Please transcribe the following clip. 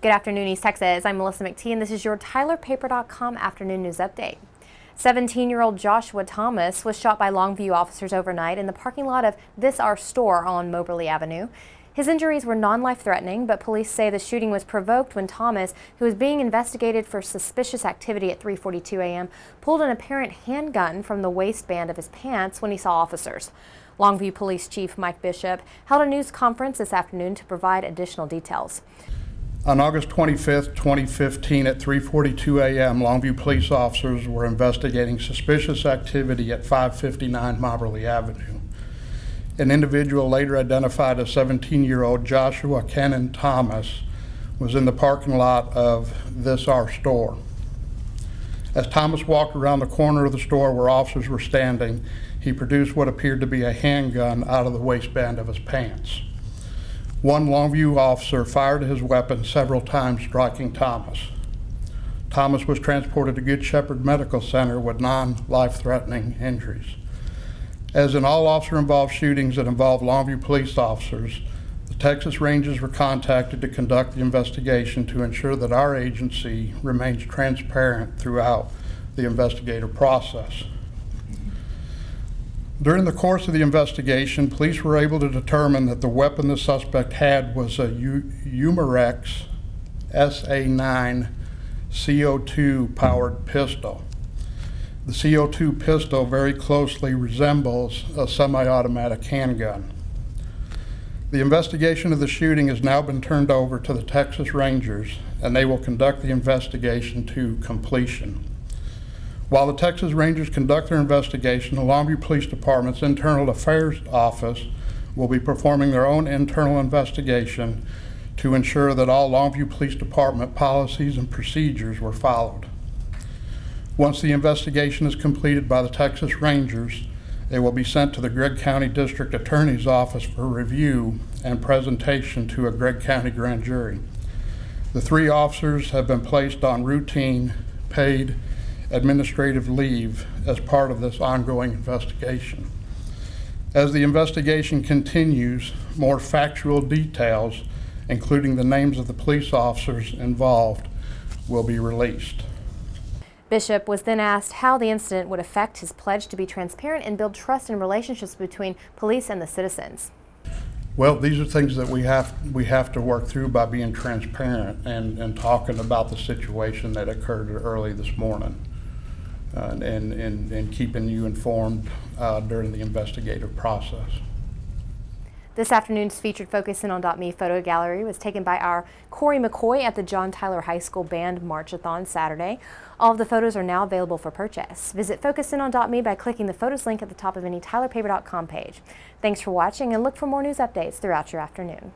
Good afternoon, East Texas. I'm Melissa McTee, and this is your TylerPaper.com afternoon news update. 17-year-old Joshua Thomas was shot by Longview officers overnight in the parking lot of This Our Store on Moberly Avenue. His injuries were non-life-threatening, but police say the shooting was provoked when Thomas, who was being investigated for suspicious activity at 3:42 a.m., pulled an apparent handgun from the waistband of his pants when he saw officers. Longview Police Chief Mike Bishop held a news conference this afternoon to provide additional details. On August 25, 2015 at 3:42 a.m., Longview police officers were investigating suspicious activity at 559 Moberly Avenue. An individual later identified as 17-year-old Joshua Kennan Thomas was in the parking lot of This Our Store. As Thomas walked around the corner of the store where officers were standing, he produced what appeared to be a handgun out of the waistband of his pants. One Longview officer fired his weapon several times, striking Thomas. Thomas was transported to Good Shepherd Medical Center with non-life-threatening injuries. As in all officer-involved shootings that involve Longview police officers, the Texas Rangers were contacted to conduct the investigation to ensure that our agency remains transparent throughout the investigative process. During the course of the investigation, police were able to determine that the weapon the suspect had was a Umarex SA-9 CO2 powered pistol. The CO2 pistol very closely resembles a semi-automatic handgun. The investigation of the shooting has now been turned over to the Texas Rangers, and they will conduct the investigation to completion. While the Texas Rangers conduct their investigation, the Longview Police Department's Internal Affairs Office will be performing their own internal investigation to ensure that all Longview Police Department policies and procedures were followed. Once the investigation is completed by the Texas Rangers, they will be sent to the Gregg County District Attorney's Office for review and presentation to a Gregg County grand jury. The three officers have been placed on routine, paid, administrative leave as part of this ongoing investigation. As the investigation continues, more factual details, including the names of the police officers involved, will be released. Bishop was then asked how the incident would affect his pledge to be transparent and build trust in relationships between police and the citizens. Well, these are things that we have to work through by being transparent and talking about the situation that occurred early this morning. And keeping you informed during the investigative process. This afternoon's featured Focus In On .me photo gallery was taken by our Corey McCoy at the John Tyler High School Band Marchathon Saturday. All of the photos are now available for purchase. Visit Focus In On .me by clicking the photos link at the top of any TylerPaper.com page. Thanks for watching, and look for more news updates throughout your afternoon.